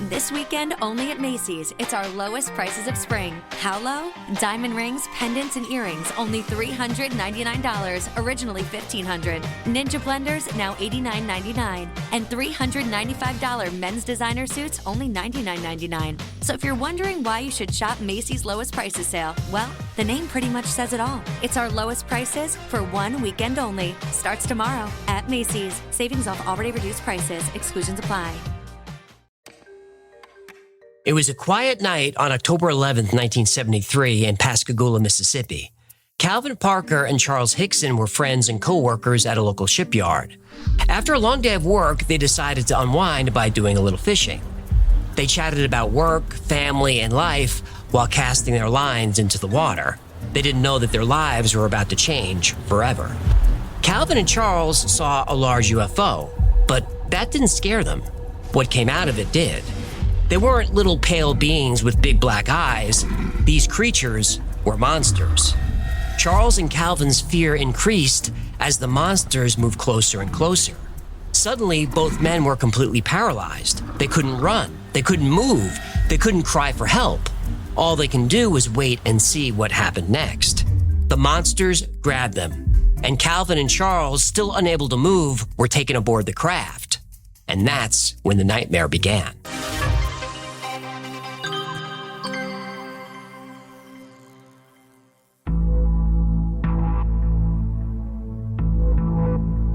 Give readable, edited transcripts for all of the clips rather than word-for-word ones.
This weekend, only at Macy's, it's our lowest prices of spring. How low? Diamond rings, pendants, and earrings, only $399, originally $1,500. Ninja blenders, now $89.99. And $395 men's designer suits, only $99.99. So if you're wondering why you should shop Macy's lowest prices sale, well, the name pretty much says it all. It's our lowest prices for one weekend only. Starts tomorrow at Macy's. Savings off already reduced prices. Exclusions apply. It was a quiet night on October 11th, 1973 in Pascagoula, Mississippi. Calvin Parker and Charles Hickson were friends and co-workers at a local shipyard. After a long day of work, they decided to unwind by doing a little fishing. They chatted about work, family, and life while casting their lines into the water. They didn't know that their lives were about to change forever. Calvin and Charles saw a large UFO, but that didn't scare them. What came out of it did. They weren't little pale beings with big black eyes. These creatures were monsters. Charles and Calvin's fear increased as the monsters moved closer and closer. Suddenly, both men were completely paralyzed. They couldn't run. They couldn't move. They couldn't cry for help. All they can do was wait and see what happened next. The monsters grabbed them, and Calvin and Charles, still unable to move, were taken aboard the craft. And that's when the nightmare began.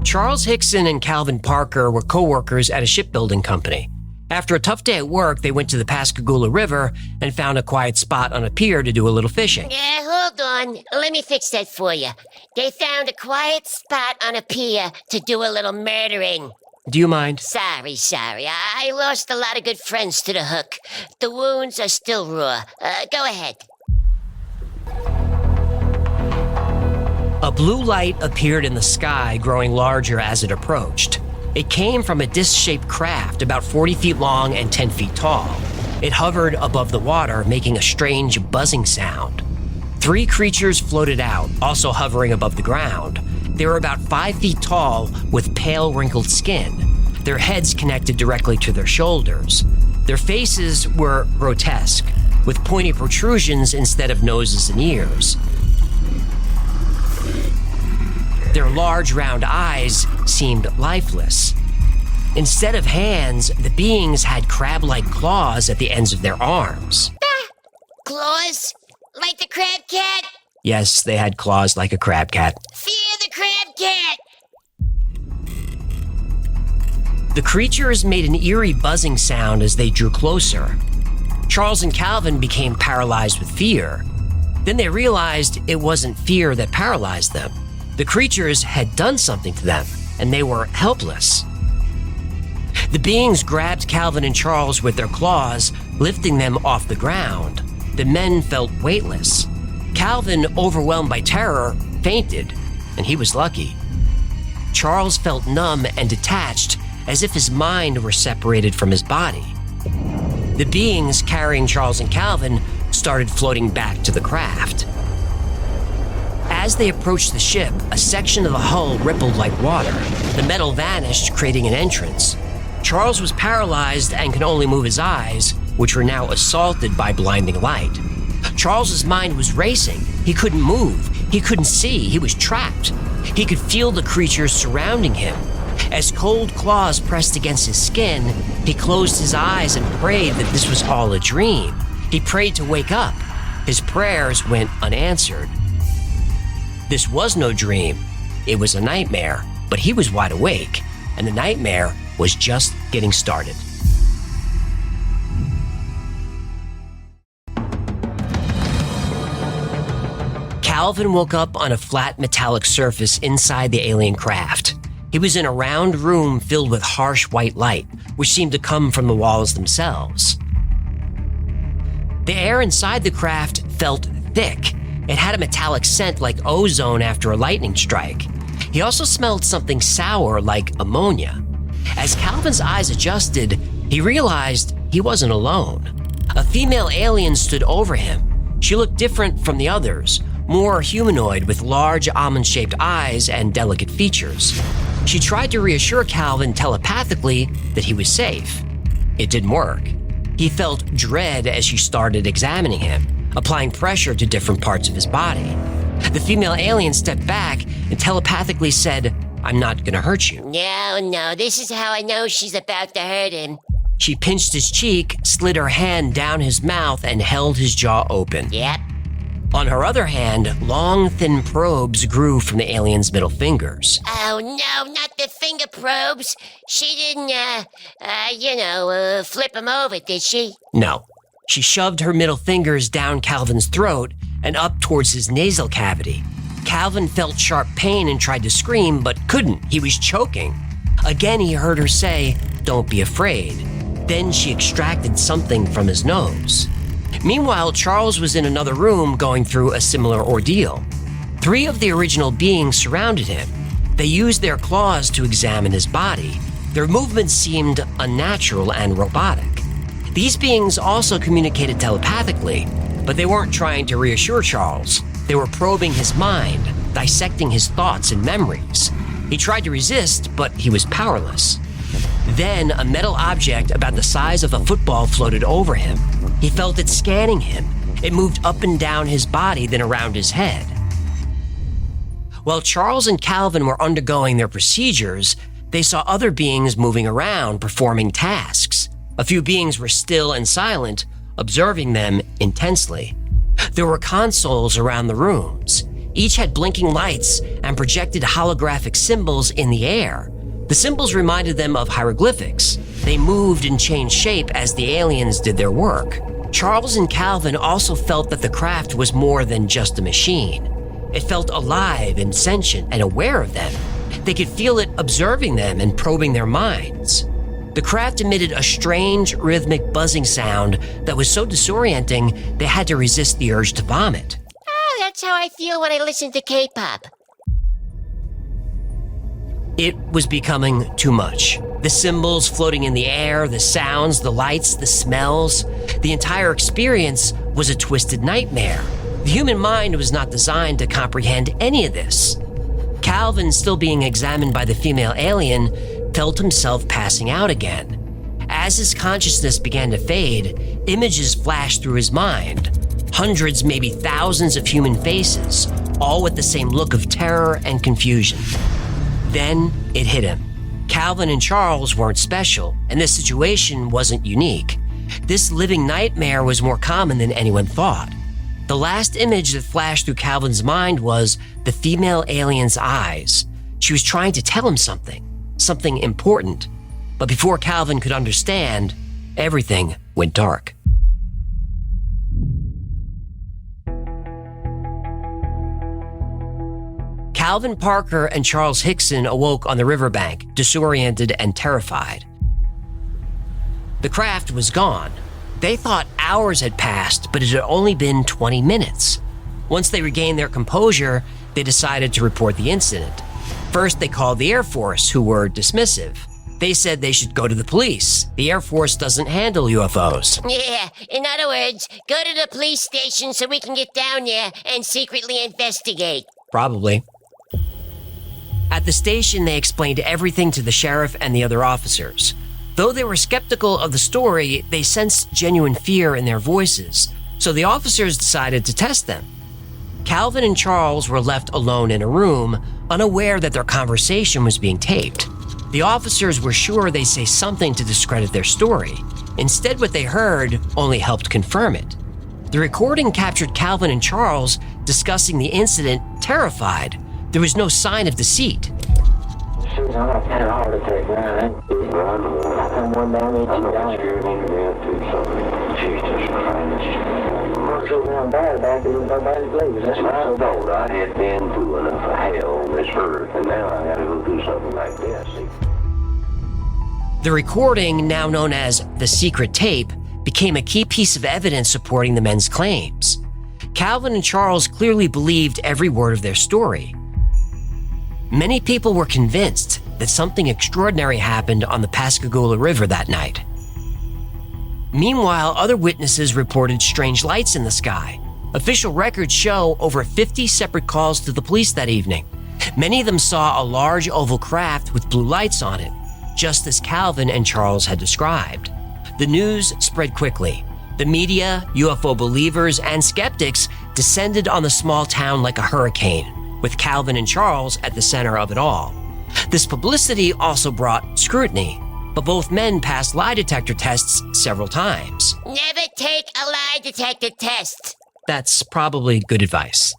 Charles Hickson and Calvin Parker were co-workers at a shipbuilding company. After a tough day at work, they went to the Pascagoula River and found a quiet spot on a pier to do a little fishing. Yeah, hold on. Let me fix that for you. They found a quiet spot on a pier to do a little murdering. Do you mind? Sorry. I lost a lot of good friends to the hook. The wounds are still raw. Go ahead. A blue light appeared in the sky, growing larger as it approached. It came from a disc-shaped craft about 40 feet long and 10 feet tall. It hovered above the water, making a strange buzzing sound. 3 creatures floated out, also hovering above the ground. They were about 5 feet tall with pale, wrinkled skin. Their heads connected directly to their shoulders. Their faces were grotesque, with pointy protrusions instead of noses and ears. Their large, round eyes seemed lifeless. Instead of hands, the beings had crab-like claws at the ends of their arms. Claws? Like the crab cat? Yes, they had claws like a crab cat. Fear the crab cat! The creatures made an eerie buzzing sound as they drew closer. Charles and Calvin became paralyzed with fear. Then they realized it wasn't fear that paralyzed them. The creatures had done something to them, and they were helpless. The beings grabbed Calvin and Charles with their claws, lifting them off the ground. The men felt weightless. Calvin, overwhelmed by terror, fainted, and he was lucky. Charles felt numb and detached, as if his mind were separated from his body. The beings carrying Charles and Calvin started floating back to the craft. As they approached the ship, a section of the hull rippled like water. The metal vanished, creating an entrance. Charles was paralyzed and could only move his eyes, which were now assaulted by blinding light. Charles's mind was racing. He couldn't move. He couldn't see. He was trapped. He could feel the creatures surrounding him. As cold claws pressed against his skin, he closed his eyes and prayed that this was all a dream. He prayed to wake up. His prayers went unanswered. This was no dream. It was a nightmare, but he was wide awake, and the nightmare was just getting started. Calvin woke up on a flat metallic surface inside the alien craft. He was in a round room filled with harsh white light, which seemed to come from the walls themselves. The air inside the craft felt thick. It had a metallic scent like ozone after a lightning strike. He also smelled something sour like ammonia. As Calvin's eyes adjusted, he realized he wasn't alone. A female alien stood over him. She looked different from the others, more humanoid with large almond-shaped eyes and delicate features. She tried to reassure Calvin telepathically that he was safe. It didn't work. He felt dread as she started examining him, applying pressure to different parts of his body. The female alien stepped back and telepathically said, "I'm not gonna hurt you." No, this is how I know she's about to hurt him. She pinched his cheek, slid her hand down his mouth, and held his jaw open. Yep. On her other hand, long, thin probes grew from the alien's middle fingers. Oh no, not the finger probes. She didn't, flip him over, did she? No. She shoved her middle fingers down Calvin's throat and up towards his nasal cavity. Calvin felt sharp pain and tried to scream, but couldn't. He was choking. Again, he heard her say, "Don't be afraid." Then she extracted something from his nose. Meanwhile, Charles was in another room going through a similar ordeal. 3 of the original beings surrounded him. They used their claws to examine his body. Their movements seemed unnatural and robotic. These beings also communicated telepathically, but they weren't trying to reassure Charles. They were probing his mind, dissecting his thoughts and memories. He tried to resist, but he was powerless. Then a metal object about the size of a football floated over him. He felt it scanning him. It moved up and down his body, then around his head. While Charles and Calvin were undergoing their procedures, they saw other beings moving around, performing tasks. A few beings were still and silent, observing them intensely. There were consoles around the rooms. Each had blinking lights and projected holographic symbols in the air. The symbols reminded them of hieroglyphics. They moved and changed shape as the aliens did their work. Charles and Calvin also felt that the craft was more than just a machine. It felt alive and sentient and aware of them. They could feel it observing them and probing their minds. The craft emitted a strange, rhythmic buzzing sound that was so disorienting they had to resist the urge to vomit. Oh, that's how I feel when I listen to K-pop. It was becoming too much. The symbols floating in the air, the sounds, the lights, the smells. The entire experience was a twisted nightmare. The human mind was not designed to comprehend any of this. Calvin, still being examined by the female alien, felt himself passing out again. As his consciousness began to fade, images flashed through his mind. Hundreds, maybe thousands of human faces, all with the same look of terror and confusion. Then it hit him. Calvin and Charles weren't special, and this situation wasn't unique. This living nightmare was more common than anyone thought. The last image that flashed through Calvin's mind was the female alien's eyes. She was trying to tell him something important. But before Calvin could understand, everything went dark. Calvin Parker and Charles Hickson awoke on the riverbank, disoriented and terrified. The craft was gone. They thought hours had passed, but it had only been 20 minutes. Once they regained their composure, they decided to report the incident. First, they called the Air Force, who were dismissive. They said they should go to the police. The Air Force doesn't handle UFOs. Yeah, in other words, go to the police station so we can get down there and secretly investigate. Probably. At the station, they explained everything to the sheriff and the other officers. Though they were skeptical of the story, they sensed genuine fear in their voices, so the officers decided to test them. Calvin and Charles were left alone in a room, unaware that their conversation was being taped. The officers were sure they'd say something to discredit their story. Instead, what they heard only helped confirm it. The recording captured Calvin and Charles discussing the incident, terrified. There was no sign of deceit. She's on a kind of heart attack now. And one down each down. Jesus Christ. I'm so down bad back and nobody's leaving. That's what I thought. I had been through enough of hell on this earth, and now I gotta go do something like this. The recording, now known as the secret tape, became a key piece of evidence supporting the men's claims. Calvin and Charles clearly believed every word of their story. Many people were convinced that something extraordinary happened on the Pascagoula River that night. Meanwhile, other witnesses reported strange lights in the sky. Official records show over 50 separate calls to the police that evening. Many of them saw a large oval craft with blue lights on it, just as Calvin and Charles had described. The news spread quickly. The media, UFO believers, and skeptics descended on the small town like a hurricane, with Calvin and Charles at the center of it all. This publicity also brought scrutiny, but both men passed lie detector tests several times. Never take a lie detector test. That's probably good advice.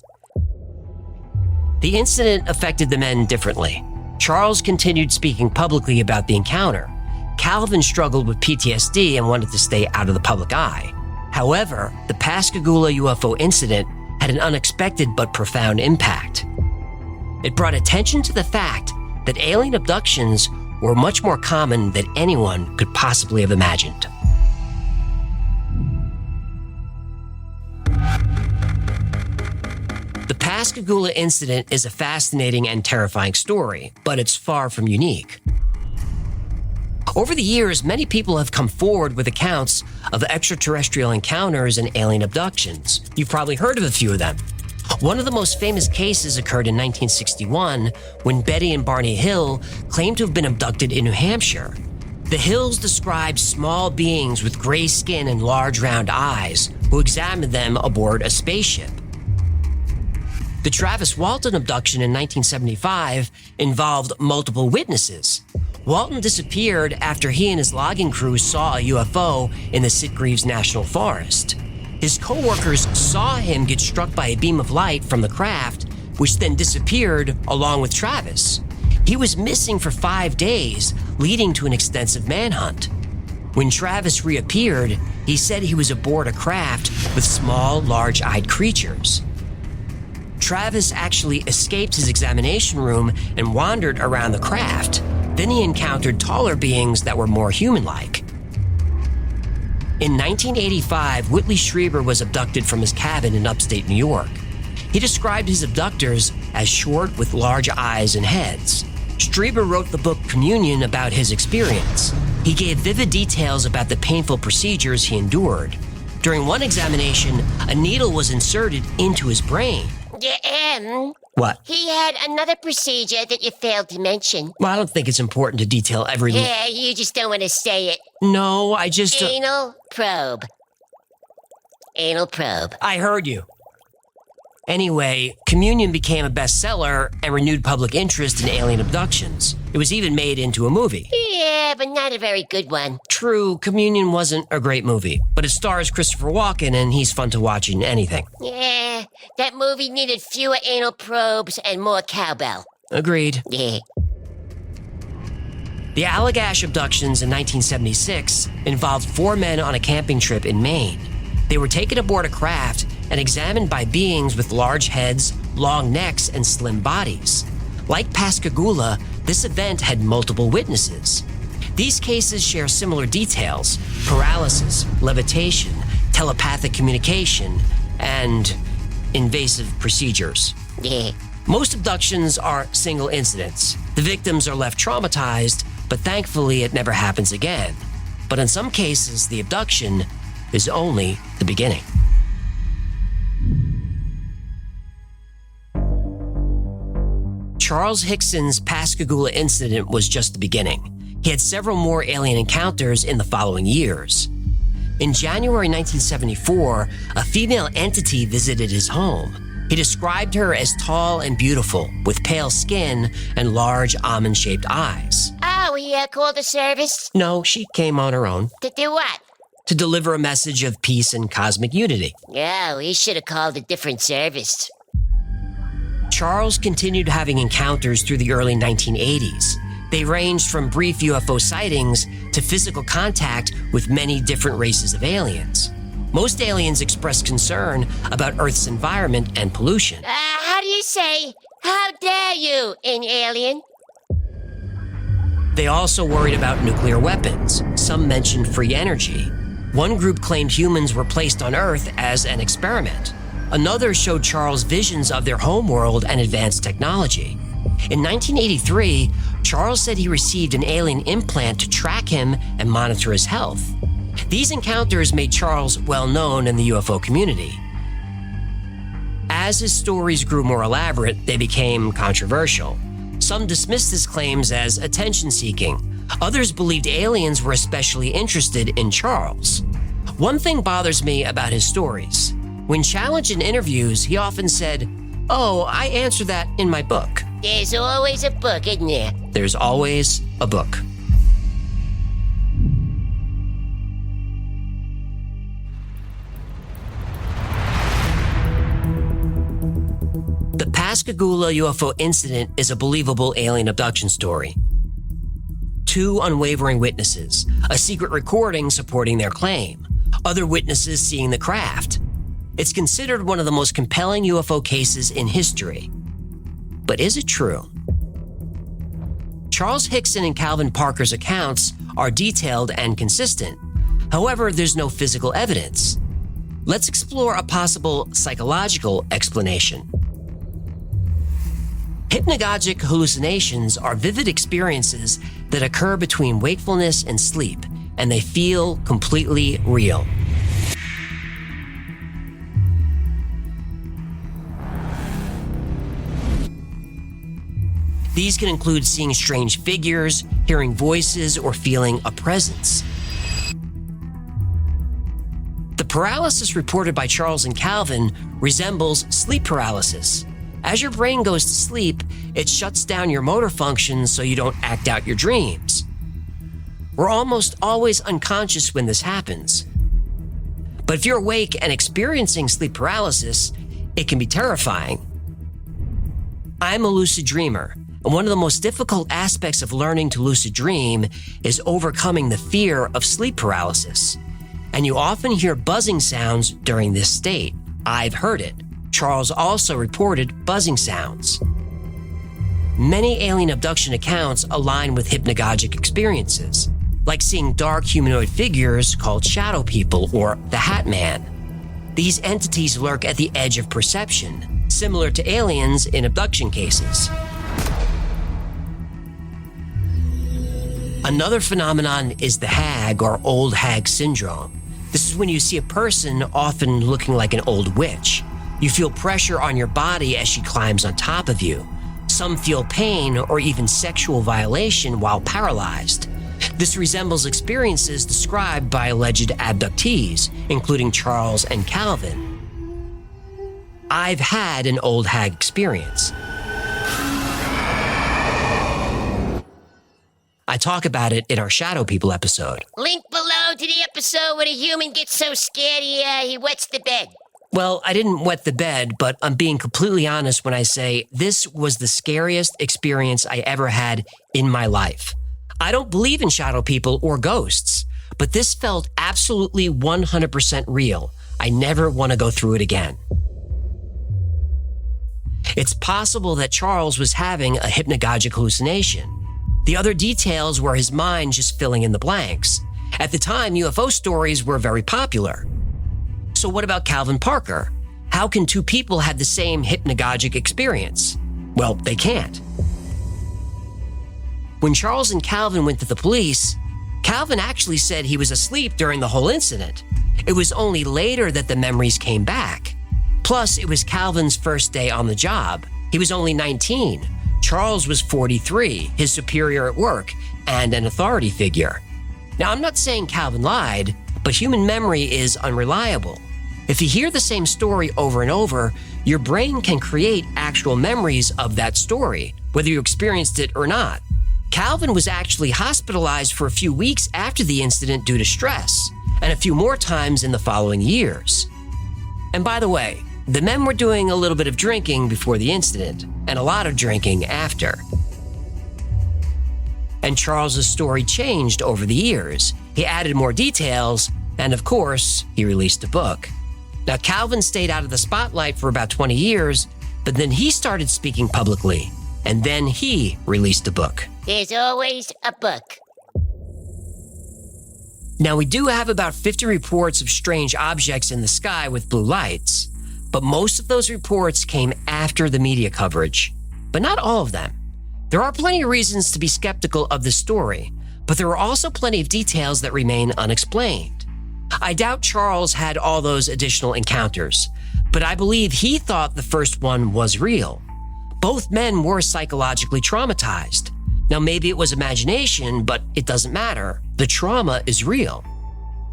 The incident affected the men differently. Charles continued speaking publicly about the encounter. Calvin struggled with PTSD and wanted to stay out of the public eye. However, the Pascagoula UFO incident had an unexpected but profound impact. It brought attention to the fact that alien abductions were much more common than anyone could possibly have imagined. The Pascagoula incident is a fascinating and terrifying story, but it's far from unique. Over the years, many people have come forward with accounts of extraterrestrial encounters and alien abductions. You've probably heard of a few of them. One of the most famous cases occurred in 1961 when Betty and Barney Hill claimed to have been abducted in New Hampshire. The Hills described small beings with gray skin and large round eyes who examined them aboard a spaceship. The Travis Walton abduction in 1975 involved multiple witnesses. Walton disappeared after he and his logging crew saw a UFO in the Sitgreaves National Forest. His co-workers saw him get struck by a beam of light from the craft, which then disappeared along with Travis. He was missing for 5 days, leading to an extensive manhunt. When Travis reappeared, he said he was aboard a craft with small, large-eyed creatures. Travis actually escaped his examination room and wandered around the craft. Then he encountered taller beings that were more human-like. In 1985, Whitley Strieber was abducted from his cabin in upstate New York. He described his abductors as short with large eyes and heads. Strieber wrote the book Communion about his experience. He gave vivid details about the painful procedures he endured. During one examination, a needle was inserted into his brain. What? He had another procedure that you failed to mention. Well, I don't think it's important to detail every... Yeah, you just don't want to say it. No, I just... Anal probe. Anal probe. I heard you. Anyway, Communion became a bestseller and renewed public interest in alien abductions. It was even made into a movie. Yeah, but not a very good one. True, Communion wasn't a great movie, but it stars Christopher Walken and he's fun to watch in anything. Yeah, that movie needed fewer anal probes and more cowbell. Agreed. Yeah. The Allagash abductions in 1976 involved 4 men on a camping trip in Maine. They were taken aboard a craft and examined by beings with large heads, long necks, and slim bodies. Like Pascagoula, this event had multiple witnesses. These cases share similar details: paralysis, levitation, telepathic communication, and invasive procedures. Yeah. Most abductions are single incidents. The victims are left traumatized, but thankfully it never happens again. But in some cases, the abduction is only the beginning. Charles Hickson's Pascagoula incident was just the beginning. He had several more alien encounters in the following years. In January 1974, a female entity visited his home. He described her as tall and beautiful, with pale skin and large almond-shaped eyes. Oh, he called a service? No, she came on her own. To do what? To deliver a message of peace and cosmic unity. Oh, he should have called a different service. Charles continued having encounters through the early 1980s. They ranged from brief UFO sightings to physical contact with many different races of aliens. Most aliens expressed concern about Earth's environment and pollution. How do you say, how dare you, an alien? They also worried about nuclear weapons. Some mentioned free energy. One group claimed humans were placed on Earth as an experiment. Another showed Charles visions of their homeworld and advanced technology. In 1983, Charles said he received an alien implant to track him and monitor his health. These encounters made Charles well known in the UFO community. As his stories grew more elaborate, they became controversial. Some dismissed his claims as attention-seeking, Others believed aliens were especially interested in Charles. One thing bothers me about his stories. When challenged in interviews, he often said, "Oh, I answer that in my book." There's always a book, isn't there? There's always a book. The Pascagoula UFO incident is a believable alien abduction story. 2 unwavering witnesses, a secret recording supporting their claim, other witnesses seeing the craft. It's considered one of the most compelling UFO cases in history. But is it true? Charles Hickson and Calvin Parker's accounts are detailed and consistent. However, there's no physical evidence. Let's explore a possible psychological explanation. Hypnagogic hallucinations are vivid experiences that occur between wakefulness and sleep, and they feel completely real. These can include seeing strange figures, hearing voices, or feeling a presence. The paralysis reported by Charles and Calvin resembles sleep paralysis. As your brain goes to sleep, it shuts down your motor functions so you don't act out your dreams. We're almost always unconscious when this happens. But if you're awake and experiencing sleep paralysis, it can be terrifying. I'm a lucid dreamer, and one of the most difficult aspects of learning to lucid dream is overcoming the fear of sleep paralysis. And you often hear buzzing sounds during this state. I've heard it. Charles also reported buzzing sounds. Many alien abduction accounts align with hypnagogic experiences, like seeing dark humanoid figures called shadow people or the Hat Man. These entities lurk at the edge of perception, similar to aliens in abduction cases. Another phenomenon is the hag or old hag syndrome. This is when you see a person often looking like an old witch. You feel pressure on your body as she climbs on top of you. Some feel pain or even sexual violation while paralyzed. This resembles experiences described by alleged abductees, including Charles and Calvin. I've had an old hag experience. I talk about it in our Shadow People episode. Link below to the episode where the human gets so scared he wets the bed. Well, I didn't wet the bed, but I'm being completely honest when I say this was the scariest experience I ever had in my life. I don't believe in shadow people or ghosts, but this felt absolutely 100% real. I never want to go through it again. It's possible that Charles was having a hypnagogic hallucination. The other details were his mind just filling in the blanks. At the time, UFO stories were very popular. So what about Calvin Parker? How can 2 people have the same hypnagogic experience? Well, they can't. When Charles and Calvin went to the police, Calvin actually said he was asleep during the whole incident. It was only later that the memories came back. Plus, it was Calvin's first day on the job. He was only 19. Charles was 43, his superior at work, and an authority figure. Now, I'm not saying Calvin lied, but human memory is unreliable. If you hear the same story over and over, your brain can create actual memories of that story, whether you experienced it or not. Calvin was actually hospitalized for a few weeks after the incident due to stress, and a few more times in the following years. And by the way, the men were doing a little bit of drinking before the incident, and a lot of drinking after. And Charles's story changed over the years. He added more details, and of course, he released a book. Now, Calvin stayed out of the spotlight for about 20 years, but then he started speaking publicly, and then he released a book. There's always a book. Now, we do have about 50 reports of strange objects in the sky with blue lights, but most of those reports came after the media coverage, but not all of them. There are plenty of reasons to be skeptical of this story, but there are also plenty of details that remain unexplained. I doubt Charles had all those additional encounters, but I believe he thought the first one was real. Both men were psychologically traumatized. Now, maybe it was imagination, but it doesn't matter. The trauma is real.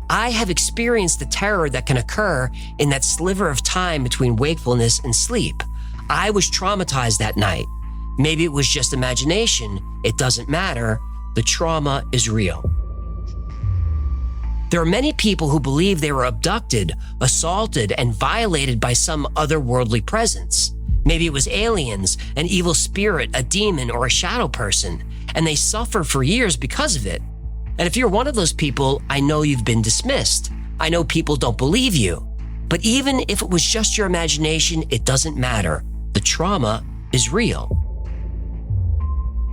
I have experienced the terror that can occur in that sliver of time between wakefulness and sleep. I was traumatized that night. Maybe it was just imagination. It doesn't matter. The trauma is real. There are many people who believe they were abducted, assaulted, and violated by some otherworldly presence. Maybe it was aliens, an evil spirit, a demon, or a shadow person, and they suffer for years because of it. And if you're one of those people, I know you've been dismissed. I know people don't believe you. But even if it was just your imagination, it doesn't matter. The trauma is real.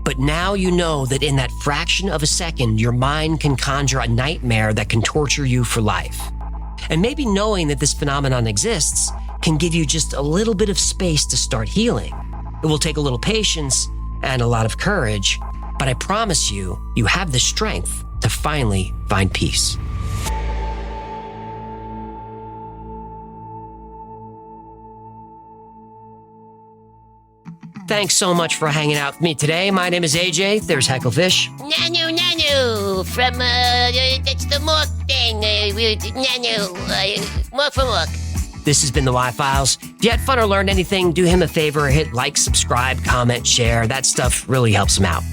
But now you know that in that fraction of a second, your mind can conjure a nightmare that can torture you for life. And maybe knowing that this phenomenon exists can give you just a little bit of space to start healing. It will take a little patience and a lot of courage, but I promise you, you have the strength to finally find peace. Thanks so much for hanging out with me today. My name is AJ. There's Hecklefish. Nanu, from, that's the Mork thing. Nanu, Mork from Mork. This has been the Y-Files. If you had fun or learned anything, do him a favor, hit like, subscribe, comment, share. That stuff really helps him out.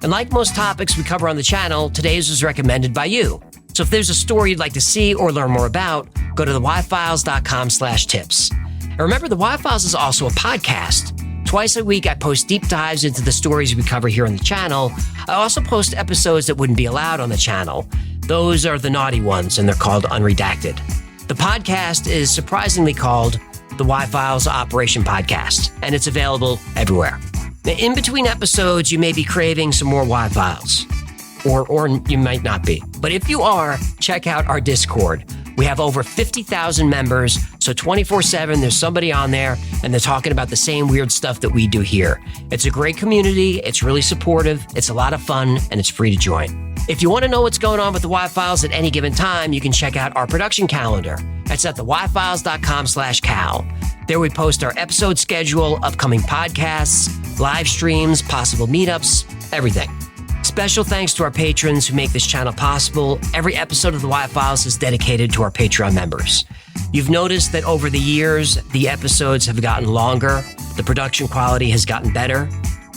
And like most topics we cover on the channel, today's was recommended by you. So if there's a story you'd like to see or learn more about, go to theyfiles.com/tips. And remember, the Y-Files is also a podcast. Twice a week, I post deep dives into the stories we cover here on the channel. I also post episodes that wouldn't be allowed on the channel. Those are the naughty ones, and they're called Unredacted. The podcast is surprisingly called the Y-Files Operation Podcast, and it's available everywhere. Now, in between episodes, you may be craving some more Y-Files, or you might not be. But if you are, check out our Discord. We have over 50,000 members, so 24/7, there's somebody on there, and they're talking about the same weird stuff that we do here. It's a great community, it's really supportive, it's a lot of fun, and it's free to join. If you want to know what's going on with the Y-Files at any given time, you can check out our production calendar. That's at theyfiles.com/cal. There we post our episode schedule, upcoming podcasts, live streams, possible meetups, everything. Special thanks to our patrons who make this channel possible. Every episode of the Y-Files is dedicated to our Patreon members. You've noticed that over the years, the episodes have gotten longer. The production quality has gotten better.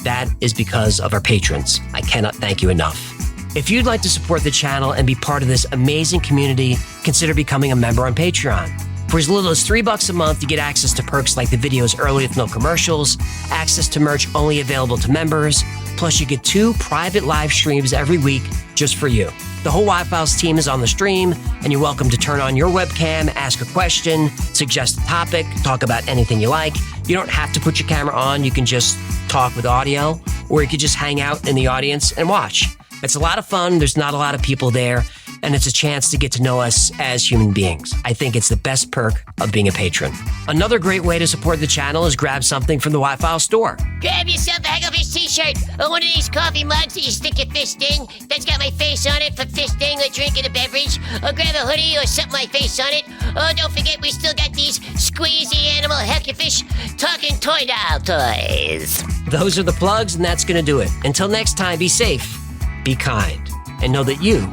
That is because of our patrons. I cannot thank you enough. If you'd like to support the channel and be part of this amazing community, consider becoming a member on Patreon. For as little as $3 a month, you get access to perks like the videos early with no commercials, access to merch only available to members, plus you get 2 private live streams every week just for you. The whole Y-Files team is on the stream, and you're welcome to turn on your webcam, ask a question, suggest a topic, talk about anything you like. You don't have to put your camera on. You can just talk with audio, or you could just hang out in the audience and watch. It's a lot of fun. There's not a lot of people there, and it's a chance to get to know us as human beings. I think it's the best perk of being a patron. Another great way to support the channel is grab something from the Y-File store. Grab yourself a Hecklefish t-shirt or one of these coffee mugs that you stick your fist in. That's got my face on it for fisting or drinking a beverage. Or grab a hoodie or something my face on it. Oh, don't forget we still got these squeezy animal Hecklefish talking toy doll toys. Those are the plugs, and that's going to do it. Until next time, be safe, be kind, and know that you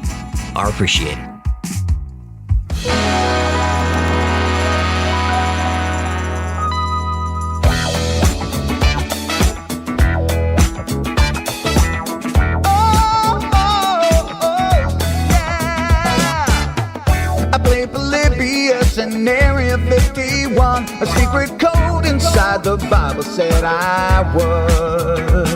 are appreciated. In Area 51, a secret code inside the Bible said I would.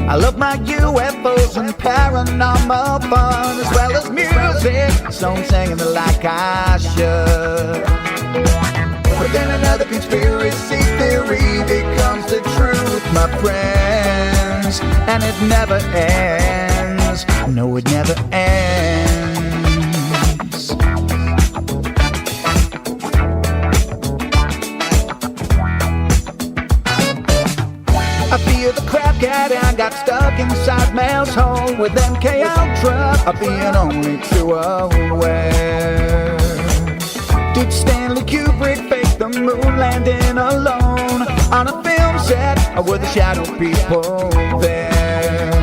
I love my UFOs and paranormal fun, as well as music, so I'm singing it like I should. But then another conspiracy theory becomes the truth, my friends, and it never ends. No, it never ends. I feel the crap cat and got stuck inside Mel's hole with MK Ultra. I'm being only too aware. Did Stanley Kubrick fake the moon landing alone on a film set? Or were the shadow people there?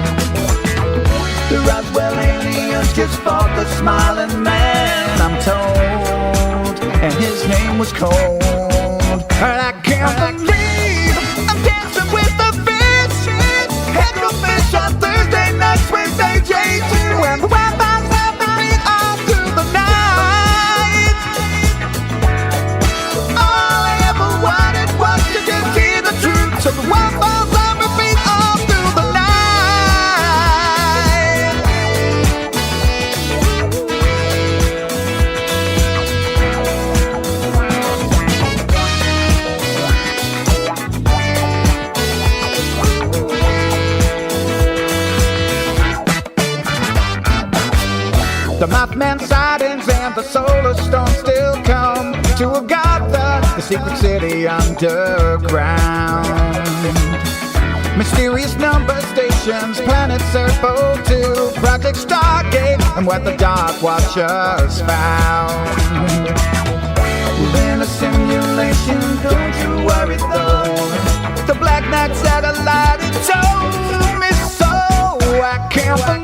The Roswell aliens just fought the smiling man, I'm told, and his name was Cold. And I can't believe I'm dancing with the fish. Head go fish on Thursday nights with AJ2, and the Wi-Fi's helping me all through the night. All I ever wanted was to just hear the truth, so the Wi-Fi's on repeat all through the night. The Mothman sightings and the solar storm still come to Agatha, the secret city underground. Mysterious number stations, planets Earth 02, Project Stargate, and what the Dark Watchers found. We're in a simulation, don't you worry though. The Black Knight satellite, it told me so. I can't believe